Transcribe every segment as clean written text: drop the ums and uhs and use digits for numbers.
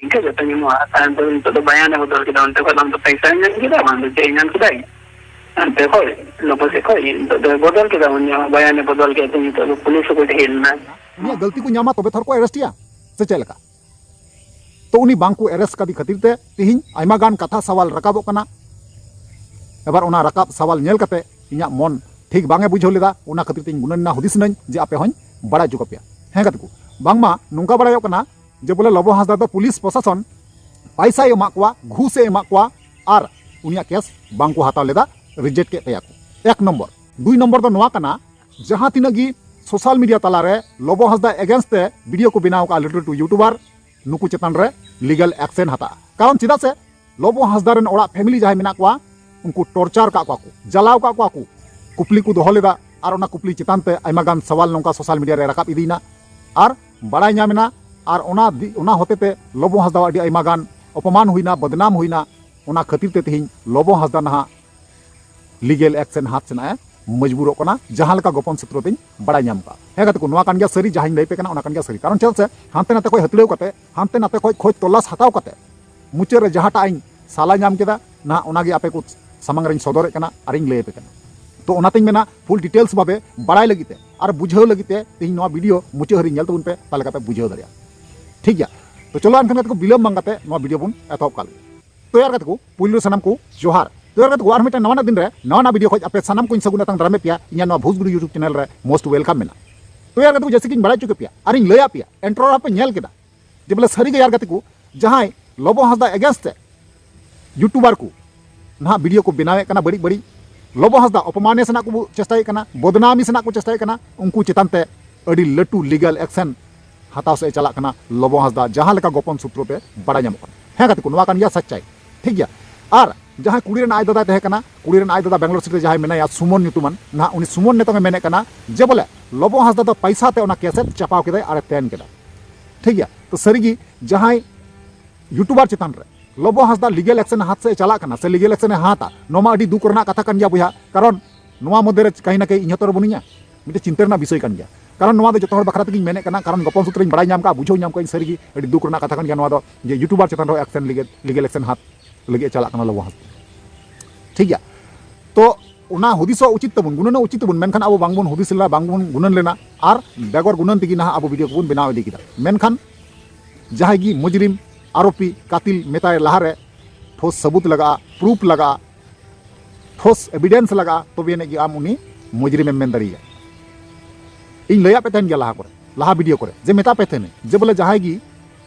इनके जो तनी मुआ तान तो बयान है बदल के दान तो कलम तो पैसा नहीं किया मान लो चेंज नहीं किया अंते को लोगों से कोई तो बदल के दान बयान है बदल के तो पुलिस को ढेलना उनी गलती को ᱧᱟᱢᱟ तबे थर को अरेस्टिया से चलका तो उनी बांग को अरेस्ट कदी खातिर ते तिहिन आयमा गान कथा सवाल रकाबो कना एबार उना रकाब सवाल नेल कते इया मन ठीक बांगे बुझो लेदा उना खातिर तिन गुनना हुदिस नन जे आपे हन बड़ा जुकपिया हे गत को बांगमा नुंका बड़ायो कना जे बोले लबो हासदा तो पुलिस प्रशासन पैसा एमा कोआ घूस एमा कोआ और उनिया केस बांग को हाताव लेदा रिजेक्ट के तया को एक नंबर दुई नंबर तो नोआ कना जहां तिनगी सोशल मीडिया तलारे लबो हासदा एगेंस्ट ते वीडियो को बनाव का लटू टू यूट्यूबर नुकु चेतन रे लीगल एक्शन हाता कारण चिदा से लबो हासदा रेन ओड़ा फैमिली जहां मेना कोआ उनको टॉर्चर का को जलाव का को कुपली को दोहो लेदा और उना कुपली चितान ते आयमा गान सवाल नोंका सोशल मीडिया रे राकाब इदीना और बड़ाई नामेना और उना होते ते लबो हासदा अडी आयमा गान अपमान हुईना बदनाम हुईना उना खातिर ते तिहिन लबो हासदा नहा लीगल एक्शन हाथ सेना मजबूर कना जहां लका गोपन सूत्र तिन बड़ाई नाम का हे गत को नोआ कान गया सरी जहां लई पे कना उना कान गया सरी कारण चल से हांते नाते कोई हतलेव कते हांते नाते कोई खोज तलाश हताव कते मुचे रे जहां टाइम साला नाम केदा ना उना गे आपे को समंग रे सदर कना अरिंग लई पे कना तो उनातिन मेना फुल डिटेल्स भाबे बड़ाई लगिते और बुझाव लगिते तिन नोआ वीडियो मुचे हरि नेल तबुन पे ताले पे बुझाव दरिया ठीक गया तो चलो अनखन को बिलम मंगाते नोआ वीडियो बुन एतहब काल तो यार को पुइलो सनम को जोहार तो यार को आर मिटा नवा दिन रे नवा वीडियो खोज आपे सनम को सगुन तंग दारामे पिया इया नोआ भोजपुरी यूट्यूब चैनल रे मोस्ट वेलकम मेना तो यार को जैसे कि बड़ा चुके पिया अरिंग लया पिया एंट्रो पे नेल केदा जे बोले सरी गे यार को जहां लबो हासदा एगेंस्ट यूट्यूबर को ना वीडियो को बनावे कना बड़ी बड़ी लबो हासदा अपमाने सना को चेष्टाय कना बदनामी सना को चेष्टाय कना उनको चितानते अड़ी लटू लीगल एक्शन हाथाव से चला कना लबो हासदा जहां लका गोपन सूत्र पे बड़ा नाम हे गत को नवा कान गया सच्चाई ठीक गया और जहां कुड़ी रेन आय दादा तहे कना कुड़ी रेन आय दादा बेंगलोर सिटी जहां मेना या सुमन ᱧᱩᱛᱩᱢᱟᱱ ना उनी सुमन ने तो मेने कना जे बोले लबो हासदा तो पैसा ते ओना कैसेट चपाव केदा और तेन केदा ठीक गया तो सरीगी जहां यूट्यूबर चितान रे लबो हासदा लीगल एक्शन हाथ से चला कना से लीगल एक्शन हाथा नोमा अडी दुख रना कथा कन गया बुया कारण नोवा मध्य रे कहीं ना कहीं इन्हतर बनुया मिटे चिंता रना विषय कन गया कारण नोवा दो जतो बखरा तक मेने कना कारण गोपन सूत्र बड़ा नाम का बुझो नाम का सरीगी अडी दुख रना कथा कन गया नोवा दो जे यूट्यूबर चितान रो एक्शन लीगल एक्शन हाथ लगे चला कना लबो हासदा ठीक गया तो उना हुदिसो उचित तबुन गुणन उचित तबुन मेनखान अब बांगबुन हुदिसला बांगबुन गुणन लेना और बेगर गुणन तिगी ना अब वीडियो को बनाव इदी किदा मेनखान जहागी मुजरिम आरोपी कातिल मेताय लहारे ठोस सबूत लगा प्रूफ लगा ठोस एविडेंस लगा तो बेने कि आम उनी मुजरिम मेन दरिया इन लया पे तहन गया लहा वीडियो करे जे मेता पे थेने जे बोले जहागी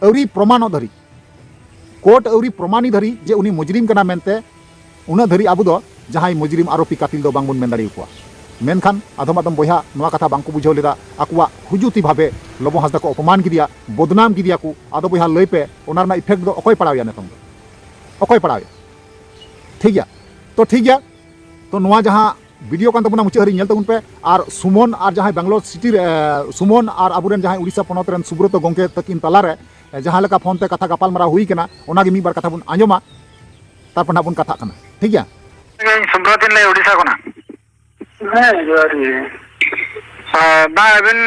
अवरी प्रमाण धरी कोर्ट अवरी प्रमाणी धरी जे उनी मुजरिम कना मेनते उना धरी अब दो जहां मुजरिम आरोपी कातिल दो बांगबुन मेन दाड़ी को मेनखान आदम आदम बया नोआ कथा बांको बुझाव लेदा आकुआ हुजुती भावे लबो हासदा को अपमान किदिया बदनाम किदिया को आदो बया लई पे ओना रना इफेक्ट दो अकोय पड़ावया नेतम दो अकोय पड़ावया ठीक गया तो नोआ जहां वीडियो कान तबना मुचे हरि नेल तबुन पे और सुमन और जहां बेंगलोर सिटी सुमन और अबुरेन जहां उड़ीसा पोनत रेन सुब्रत गोंके तकिन तलारे जहां लका फोन ते कथा गपाल मारा हुई कना ओना गे मी बार कथा बुन आंजोमा तारपर ना बुन कथा कना ठीक गया सुब्रत ले उड़ीसा कोना हां जोर ये बा अबिन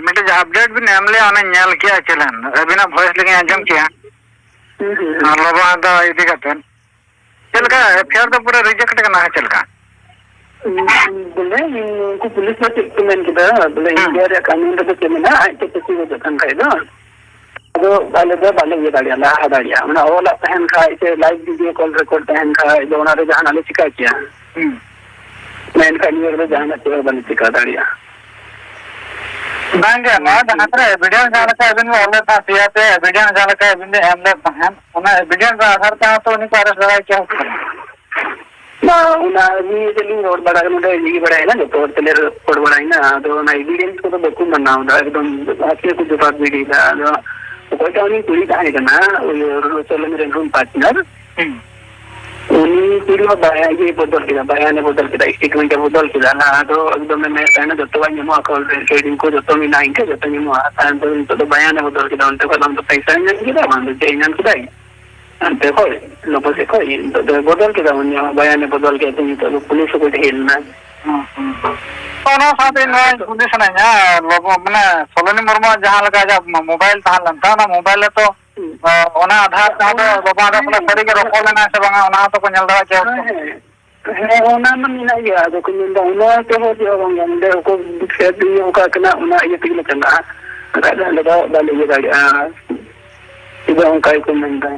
मिटे अपडेट बिन एमले आने नेल किया चलन अबिना वॉइस लगे अंजम किया लबो हासदा इदी कतन चलका फेर तो पूरा रिजेक्ट करना है चलका बोले इनको पुलिस में स्टेटमेंट किया बोले इंडिया रे कानून रे केमेना आइते किसी को जतन खाइदो तो बाले ये दाड़िया ला दाड़िया माने ओला तहन खाइ से लाइव वीडियो कॉल रिकॉर्ड तहन खाइ जो ओना रे जहां आले चिका किया मैन का न्यूज़ रे जहां ते बन चिका दाड़िया बांगे ना हतरे एविडेंस जाना का एविन ओले था पिया ते एविडेंस जाना का एविन एमले तहन ओना एविडेंस आधार ता तो उनी पारस लगा क्या ना उना ये जली रोड बड़ा मुंडे ये बड़ा है ना जो तोड़ तले रोड बड़ा है ना तो ना एविडेंस को तो बकु बनना होता है एकदम आके कुछ बात वीडियो का कोई तो नहीं पूरी कहानी करना वो चलो मेरे रूम पार्टनर उन्हीं पूरी बयान ये बदल किया बयान ने बदल किया स्टेटमेंट बदल किया ना तो एकदम मैं कहना जो तो वाली मुआ कॉल ट्रेडिंग को जो तो मैं नहीं के जो तो मुआ तान तो बयान ने बदल किया उनके कलम तो पैसा नहीं किया मान लो चेंज नहीं किया अंते को लोगों से कोई तो बदल किया उन्हीं बयान ने बदल किया तो पुलिस को ढेलना ओना साथे ना पुलिस ना लोगो माने सोलनी मुर्मू जहां लगा जा मोबाइल तहां लंता ना मोबाइल तो ᱚᱱᱟ ᱟᱫᱷᱟᱨ ᱡᱟᱦᱟᱸ ᱫᱚ ᱵᱟᱵᱟ ᱟᱫᱷᱟᱨ ᱠᱷᱚᱱᱟᱜ ᱥᱟᱹᱨᱤᱜᱮ ᱨᱚᱯᱚᱲ ᱞᱮᱱᱟ ᱥᱮ ᱵᱟᱝᱟ ᱚᱱᱟ ᱦᱚᱸᱛᱚ ᱠᱚ ᱧᱮᱞ ᱫᱟᱲᱮᱭᱟᱜ ᱜᱮᱭᱟ ᱦᱮᱸ ᱚᱱᱟ ᱢᱟ ᱢᱮᱱᱟᱜ ᱜᱮᱭᱟ ᱟᱫᱚ ᱠᱚ ᱢᱮᱱᱫᱟ ᱚᱱᱟ ᱛᱮᱦᱚᱸ ᱪᱮᱫ ᱦᱚᱸ ᱵᱟᱝ ᱚᱸᱰᱮ ᱦᱚᱸᱠᱚ ᱯᱷᱮᱰ ᱚᱠᱟ ᱠᱟᱱᱟ ᱚᱱᱟ ᱤᱭᱟᱹ ᱛᱮᱜᱮ ᱞᱮ ᱪᱟᱞᱟᱜᱼᱟ ᱵᱟᱠᱷᱟᱡ ᱫᱚ ᱟᱞᱮ ᱫᱚ ᱵᱟᱞᱮ ᱤᱭᱟᱹ ᱫᱟᱲᱮᱭᱟᱜᱼᱟ ᱥᱤᱫᱷᱟ ᱚᱱᱠᱟ ᱜᱮᱠᱚ ᱢᱮᱱᱫᱟ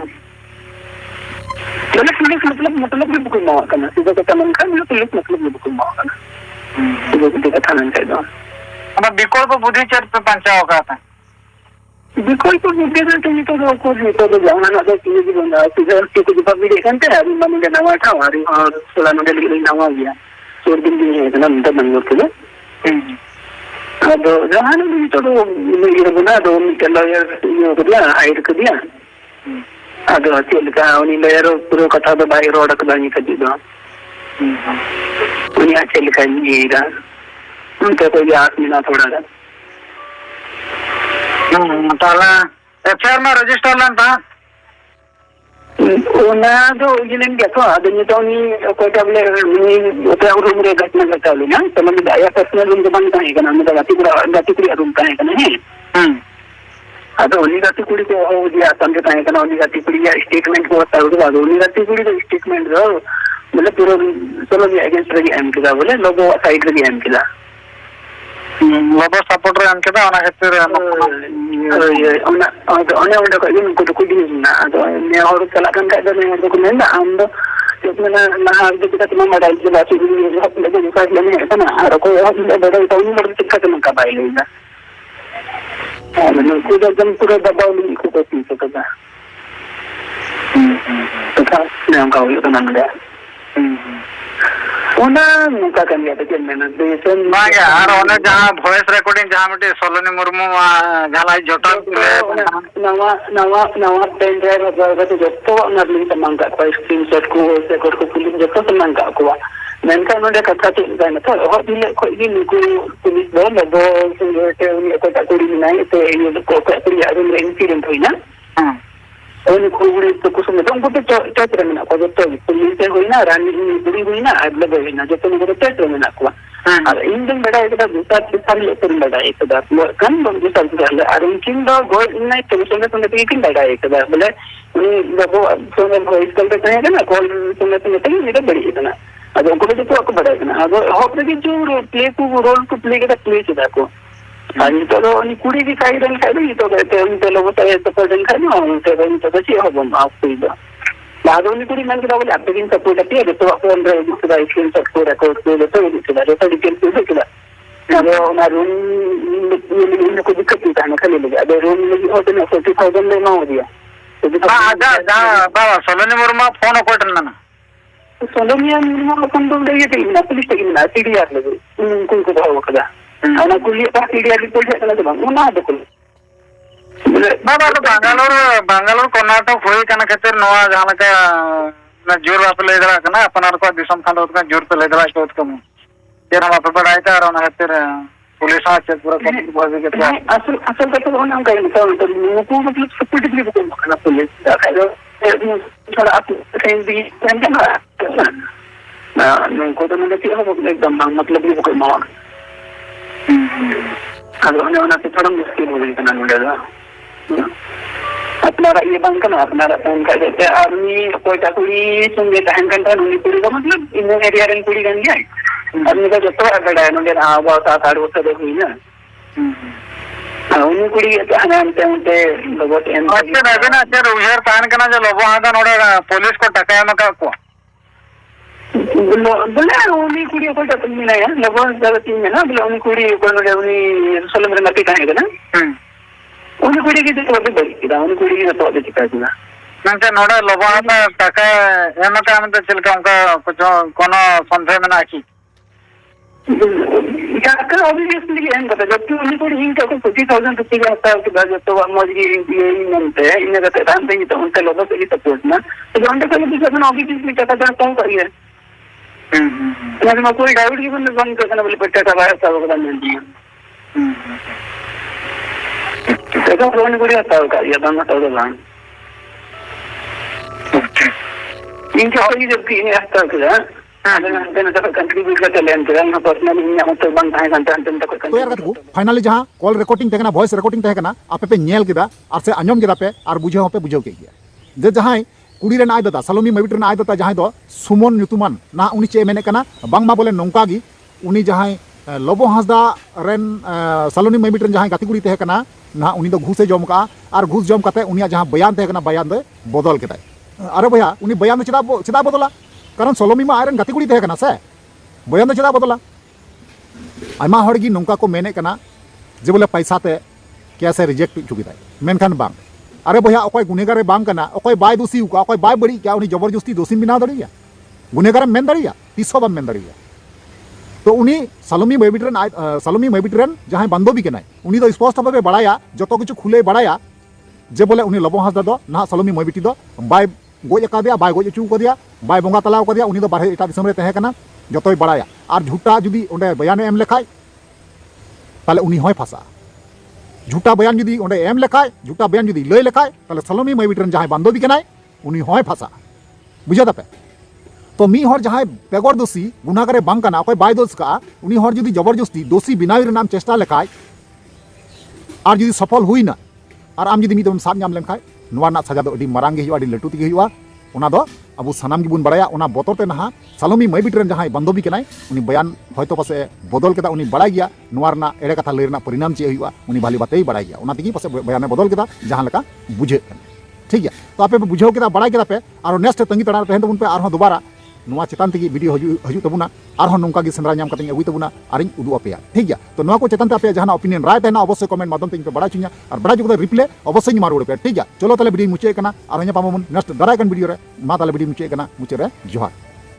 पुलिस मतलब भी कोई मावा करना सीधा कथा मंखा में पुलिस मतलब भी कोई मावा करना सीधा कथा नहीं दो ᱚᱱᱟ ᱵᱤᱠᱚᱞᱯ ᱵᱩᱫᱷᱤ ᱪᱮᱫ ᱯᱮ ᱯᱟᱸᱪᱟᱣ ᱟᱠᱟᱫᱟ विकल्प बुद्धि तो नितो तो जहां ada चीज बंदा सीधा के कुछ पब्लिक देखते हैं अभी मन में नवा था और सोला नोडल के नवा गया सोर दिन भी है ना मतलब बंगलोर के अब जहां भी तो ये बना दो लॉयर ये कर दिया हायर कर दिया ಅದು ಚೇಲ್ಕ ಅವನಿ ಲೇಯರ್ ಪುರೋ ಕಥಾದ ಬಾಯಿ ರೋಡಕ್ ಬಾಯಿ ಕದ್ದಿದ್ದು ಉನಿ ಆ ಚೇಲ್ಕ ಈಗ ಉಂಟೆ ಕೊಯ್ಲಿ ಆತ್ಮಿನ ಥೋಡಾಗ তাহলে এফআইআর মা রেজিস্টার লেন তা ओना जो इलेन के तो आदमी तो नी कोई टेबल नी ओते रूम रे घटना घटा ली ना तो मतलब आया पर्सनल रूम के बंद काहे का ना गाती पूरा रूम काहे का नहीं ಅದು ಉನಿಗತ್ತಿ ಕುಡಿದು ಹೋಗಿ ತಂದೆ ತಾಯಿಕನ ಉನಿಗತ್ತಿ ಕುಡಿಯ ಸ್ಟೇಟ್ಮೆಂಟ್ ಹೋಗ್ತಾ ಇರೋದು ಅದು ಉನಿಗತ್ತಿ ಕುಡಿದು स्टेटमेंट मतलब पूरा चलो भी अगेंस्ट रही एम किदा बोले लोगो साइड रही एम किदा लोगो सपोर्ट रे एम किदा ओना खातिर ओना ओना ओना को इन को कुडी ना ಅದು ने और चला kan का ने को मेंदा आम दो जितना ना हाल के किता तुम मडाई के बात भी लगे निकाल लेने है ना और को बड़ा तो उन बड़ा दिक्कत में का बाई लेना मैंने खुद एकदम पूरा दबाव नहीं को पी सकता तो था मैं उनका हुई तो नंग गया उन्हें मुका कर लिया था कि मैंने देशन ना यार उन्हें जहाँ वॉइस रिकॉर्डिंग जहाँ मिटे सोलोनी मुर्मू जहाँ जोटा नवा नवा नवा पेन ड्राइव वगैरह तो जब तो नर्लिंग तमाम का कोई स्क्रीनशॉट को रिकॉर्ड को फिल्म जब तो तमाम का हुआ मैंने उन्होंने कथा तो जाना था और दिले कोई दिन को पुलिस दो लगो संगठन उन्हें कोई टकुरी नहीं तो ये को कोई यार में इंसिडेंट हुई ना उन्हें कोई तो कुछ में तो उनको तो चैत्र में ना को तो पुलिस से हुई ना रानी बुरी हुई ना अगले हुई ना जो तो उनको चैत्र में ना हुआ अब इंजन बड़ा एक बार दूसरा तीसरा लेकर बड़ा एक बार कम बम दूसरा तीसरा और उनकी दो गोल नहीं तो उसमें तो नहीं किन बड़ा एक बार बोले उन्हें लोगों सोने वॉइस कॉल पे कहेंगे ना कॉल सुनने तो नहीं मेरा बड़ी इतना ಅದು ಒಬ್ಬರಿಗೆ तो आपको बढ़ाएगा ना अब होपरेगी जो प्ले को रोल को प्ले के प्ले चला को आणि तो आणि कुडी की काही रन खायला येतो काय ते उनते लोग तो सपोर्ट रन खायला उनते रन तो अच्छी हो बम आपको इधर बादोनी कुडी मन के बोले आप दिन सपोर्ट आती है तो फोन रे दूसरा स्क्रीन शॉट को रिकॉर्ड को तो दूसरा तो डिटेल को किला अब ना रूम में कोई दिक्कत नहीं था ना खाली लगे अब रूम में होते ना 40000 में ना हो दिया हां आजा बाबा सोलोनी मुर्मू फोन कोटन ना सोलोनिया मिनिमम अपन तो ये टीम ना पुलिस टीम ना सीडीआर लगे उनको को भाव कदा ana कुली का सीडीआर रिपोर्ट है ना तो ना दे बाबा तो बांगालोर कर्नाटक होई कना खातिर नवा जहां का ना जोर बाप ले दरा कना अपनार को दिसम खान का जोर पे ले दरा तो कम तेरा बाप बड़ाई था और ना खातिर पुलिस आ चेक पूरा कंप्लीट हो गया तो असल का तो होना का तो को मतलब सपोर्टिवली को करना पुलिस का थोड़ा आप सेंस भी करना ना उनको तो मतलब क्या हो एकदम मतलब भी कोई मावा अब उन्होंने तो थोड़ा मुश्किल हो गई ना मुझे अपना ये बंक ना अपना रन कर देते आर्मी कोई टाकुड़ी संगे टहन कंटा नहीं पूरी का मतलब इन एरिया रन पूरी गन गया आर्मी का जो तो अगर है मुझे हाँ बहुत आसार होता देखो ही ना उन्हीं कुड़ी हमें उनते लोगों के अच्छे रहते ना अच्छे रुझार तान करना जो लोगों आगा नोड़ा पुलिस को टकाया मका को बोले उन्हीं कुड़ी को टक्कर मिला है लोगों ज़्यादा टीम में ना बोले उन्हीं कुड़ी को नोड़े उन्हीं सोलह मेरे मत कहाँ है ना उन्हीं कुड़ी की तो अभी बड़ी किदा उन्हीं कुड़ी की तो अभी चिपका दिया नंबर नोड़ा लोगों आगा टकाया ये मका हम तो चल के उनका कुछ कोनो संदेह में ना की यार ऑब्वियसली एंड बता जबकि उन्हीं को हिंग का 50000 रुपए का आता है कि बाद तो मौजगी ये मिलते हैं इन्हें कहते हैं नहीं तो उनके लोगों से ही सपोर्ट ना तो जानते हैं कि जब ऑब्वियसली टका जाता हूं करिए मैं कोई डाउट की बंद बंद करना बोले पट्टा का बाहर सब बता मिल दिया देखो फोन को आता है का ये बंद तो जान इनके और ये जब कि इन्हें आता है कंट्रीब्यूट करते लेन के ना पर्सनली इन मत बंद थाहे घंटा घंटा तक तो यार कतको फाइनली जहां कॉल रिकॉर्डिंग तहकना वॉइस रिकॉर्डिंग तहकना आपे पे नेल केदा और से अंजम केदा पे और बुझाव पे बुझाव के गया जे जहां कुड़ी रेन आय दादा सलोमी मैबिट रेन आय दादा जहां दो सुमन ᱧᱩᱛᱩᱢᱟᱱ ना उनी चे मेने कना बांगमा बोले नोंका गी उनी जहां लोबो हांसदा रेन सलोनी मैबिट रेन जहां गाती कुड़ी तहकना ना उनी दो घुसे जम का और घुस जम काते उनी जहां बयान तहकना बयान दो बदल केदा अरे भैया उनी बयान चेदा बदला कारण सलोमी मा आयरन गाती कुड़ी तहकना से बयान दो चेदा बदला आयमा हड़गी नोंका को मेने कना जे बोले पैसा ते कैसे रिजेक्ट चुकीदाय मेनखान बांग अरे भैया अकय गुनेगारे बांग कना अकय बाय दोषी उका अकय बाय बड़ी क्या उनी जबरदस्ती दोषी बिना दड़िया गुनेगारे मेन दड़िया तीसो बम मेन दड़िया तो उनी सलोमी मैबिट्रेन जहां बांधवी कनाय उनी दो स्पष्ट भावे बड़ाया जतो किछु खुले बड़ाया जे बोले उनी लबो हांसदा दो ना सलोमी मैबिटी दो बाय गोज अकादिया बाय गोज अचू कदिया बाय बोंगा तलाव कदिया उनी दो बारहे एटा दिसम रे तहे कना जतोय बड़ाया और झूठा जुदी ओंडे बयाने एम लेखाय ताले उनी होय फासा झूठा बयान जुदी ओंडे एम लेखाय झूठा बयान जुदी लय लेखाय ताले सलोमी मैबिट्रेन जहां बांधवी कनाय उनी होय फासा बुझा दापे तो मी हर जहां बेगर दोषी गुनागारे बांग कना अकय बाय दोष का उनी हर जुदी जबरदस्ती दोषी बिनावी नाम चेष्टा लेखाय और जुदी सफल हुईना और आम जुदी मिदम साब नाम लेखाय नोवा ना सजा दो अडी मारांग गे हुआ अडी लटू तिगे हुआ उना दो अब सानाम गिबुन बड़ाया उना बोतरते नहा सलोमी मैबिट्रेन जहां बांधवी कनाय उनी बयान हयतो पासे बदल केदा उनी बड़ाय गया नोवा रना एड़े कथा लय रना परिणाम चे हुआ उनी भाली बातेई बड़ाय गया उना तिगी पासे बयाने बदल केदा जहां लका बुझे ठीक है तो आपे बुझाव केदा बड़ाय केदा पे और नेक्स्ट तंगी तड़ा तहन तबुन पे और दोबारा नोवा चेतान तगी वीडियो हजू तबुना और नौका गी सेंद्रा नाम कते अगुई तबुना और उदू अपे ठीक है तो नोवा को चेतान ते अपे जहां ओपिनियन राय तहना अवश्य कमेंट माध्यम ते पे बड़ा चुनिया और बड़ा जुगदा रिप्ले अवश्य मार उड़ पे ठीक है चलो ताले वीडियो मुचे कना और पामन नेक्स्ट दाराय कन वीडियो रे मा ताले वीडियो मुचे कना मुचे रे जोहार।